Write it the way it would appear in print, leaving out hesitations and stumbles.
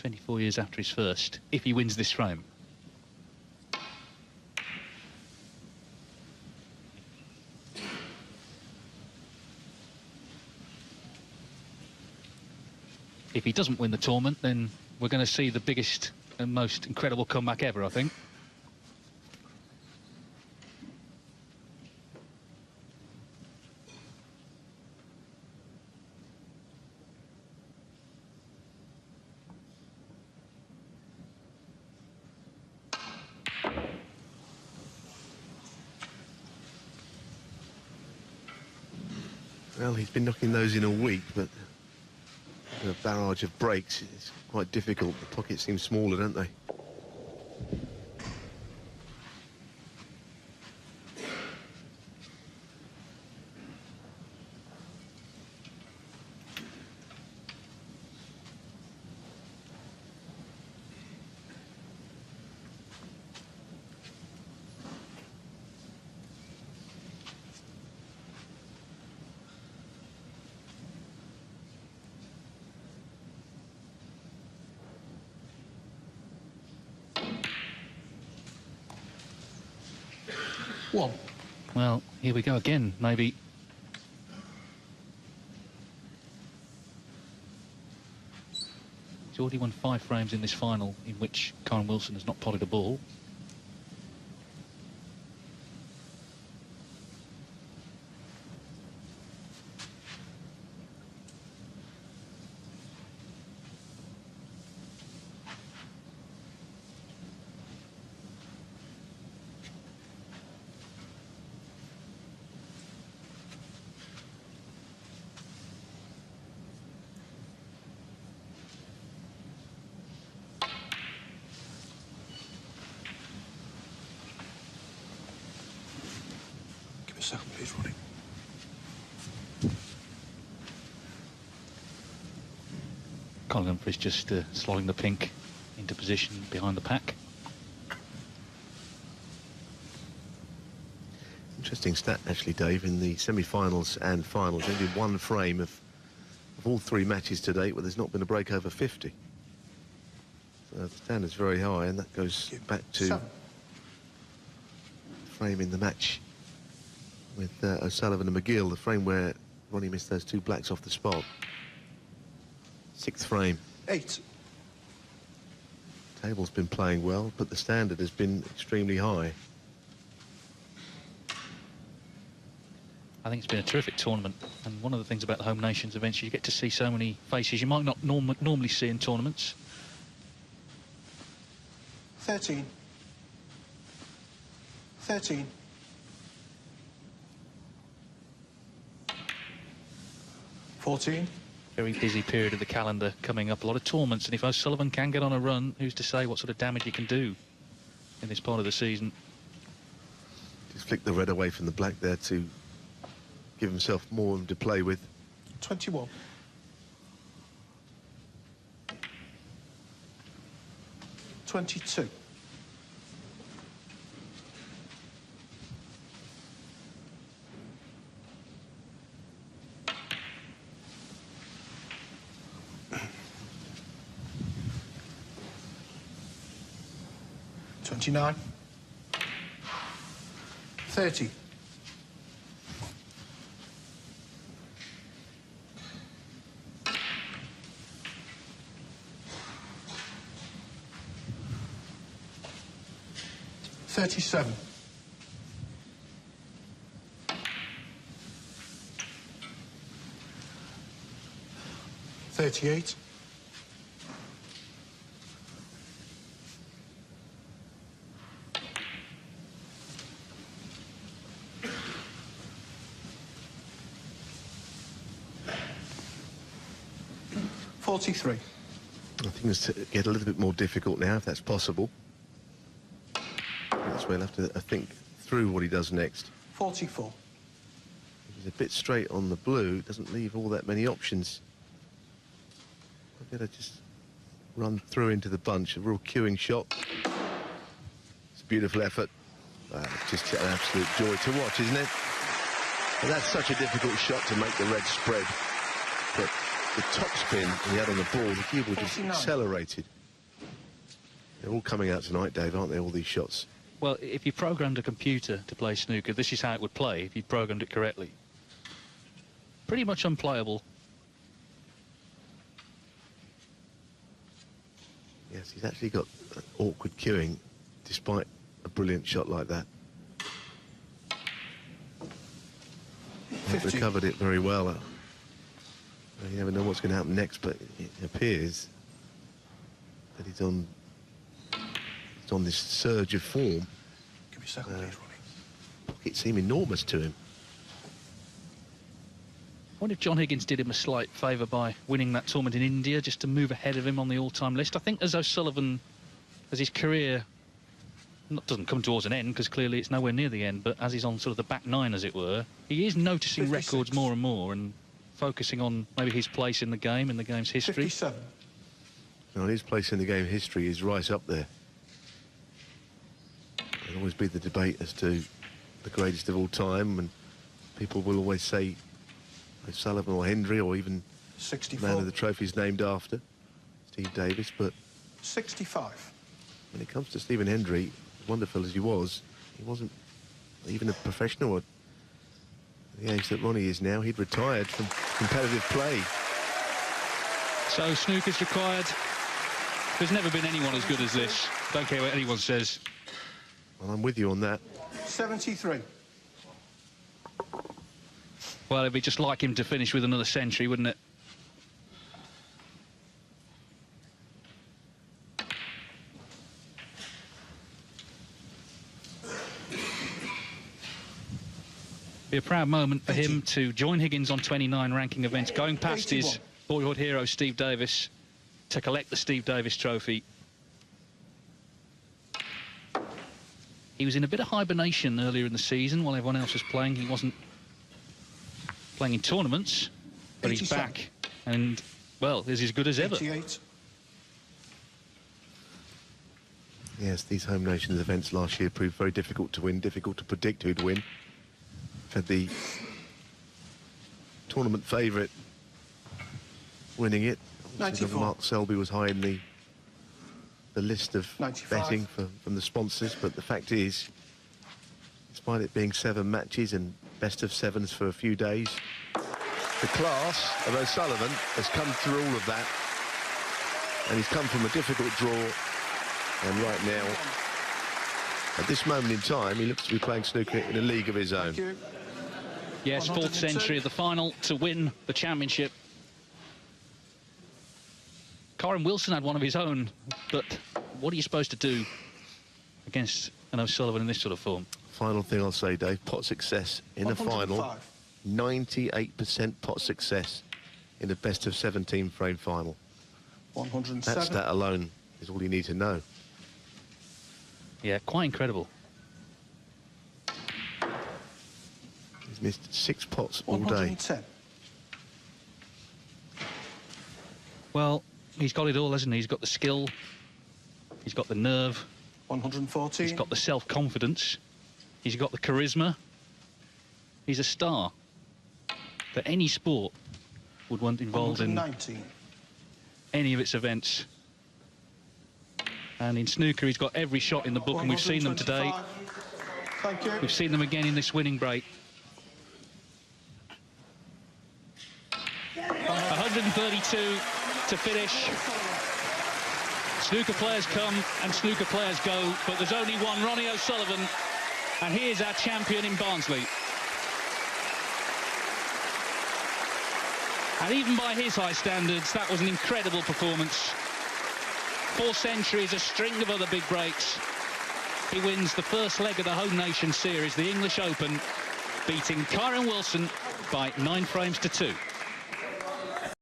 24 years after his first, if he wins this frame. If he doesn't win the tournament, then we're going to see the biggest and most incredible comeback ever, I think. Well, he's been knocking those in all week, but the barrage of breaks is quite difficult. The pockets seem smaller, don't they? One. Well, here we go again, maybe. He's already won 5 frames in this final, in which Kyren Wilson has not potted a ball. Second, please, Ronnie. Colin Humphries just slotting the pink into position behind the pack. Interesting stat, actually, Dave, in the semi-finals and finals. Only one frame of all 3 matches to date where there's not been a break over 50. So the standard's very high, and that goes back to frame in the match with O'Sullivan and McGill, the frame where Ronnie missed those 2 blacks off the spot. 6th frame. 8. Table's been playing well, but the standard has been extremely high. I think it's been a terrific tournament, and one of the things about the Home Nations events, you get to see so many faces you might not normally see in tournaments. 13. 13. 14. Very busy period of the calendar coming up. A lot of tournaments, and if O'Sullivan can get on a run, who's to say what sort of damage he can do in this part of the season. Just flick the red away from the black there to give himself more room to play with. 21. 22. 29. 30. 37. 38. 43. I think it's to get a little bit more difficult now, if that's possible. That's where he'll have to think through what he does next. 44. He's a bit straight on the blue, doesn't leave all that many options. I've got to just run through into the bunch, a real queuing shot. It's a beautiful effort. Just an absolute joy to watch, isn't it? And that's such a difficult shot to make the red spread. But the topspin he had on the ball, the cue ball just 49. accelerated. They're all coming out tonight, Dave, aren't they, all these shots? Well, if you programmed a computer to play snooker, this is how it would play if you programmed it correctly. Pretty much unplayable. Yes, he's actually got awkward cueing, despite a brilliant shot like that. He 50. recovered it very well. You never know what's going to happen next, but it appears that he's on this surge of form. Give me a second, please, Ronnie. Pockets seem enormous to him. I wonder if John Higgins did him a slight favour by winning that tournament in India, just to move ahead of him on the all-time list. I think as O'Sullivan, as his career doesn't come towards an end, because clearly it's nowhere near the end, but as he's on sort of the back nine, as it were, he is noticing 56. records more and more and focusing on maybe his place in the game, in the game's history. 57. Now, his place in the game history is right up there. There'll always be the debate as to the greatest of all time, and people will always say O'Sullivan or Hendry, or even 64. man of the trophies named after Steve Davis. But 65. when it comes to Stephen Hendry, as wonderful as he wasn't even a professional at the age that Ronnie is now. He'd retired from competitive play. So snooker's required. There's never been anyone as good as this. Don't care what anyone says. Well, I'm with you on that. 73. Well, it'd be just like him to finish with another century, wouldn't it? Be a proud moment for him to join Higgins on 29 ranking events, going past his 81. boyhood hero Steve Davis to collect the Steve Davis trophy. He was in a bit of hibernation earlier in the season while everyone else was playing. He wasn't playing in tournaments, but he's 87. back and, well, is as good as ever. 88. Yes, these Home Nations events last year proved very difficult to win, difficult to predict who'd win. Had the tournament favourite winning it. Obviously, 94. Mark Selby was high in the list of 95. betting from the sponsors, but the fact is, despite it being 7 matches and best of 7s for a few days, the class of O'Sullivan has come through all of that, and he's come from a difficult draw, and right now, at this moment in time, he looks to be playing snooker in a league of his own. Thank you. Yes, fourth 102. century of the final to win the championship. Kyren Wilson had one of his own, but what are you supposed to do against an O'Sullivan in this sort of form? Final thing I'll say, Dave, pot success in a final, 105. 98% pot success in a best of 17 frame final. 107. That alone is all you need to know. Yeah, quite incredible. He's missed 6 pots all day. 110. Well, he's got it all, hasn't he? He's got the skill, he's got the nerve, 114. he's got the self-confidence, he's got the charisma. He's a star that any sport would want involved in 119. any of its events. And in snooker, he's got every shot in the book, and we've seen them today. 125. Thank you. We've seen them again in this winning break. 132 to finish. Snooker players come and snooker players go, but there's only one, Ronnie O'Sullivan, and he is our champion in Barnsley. And even by his high standards, that was an incredible performance. 4 centuries, a string of other big breaks. He wins the first leg of the Home Nation Series, the English Open, beating Kyren Wilson by 9 frames to 2.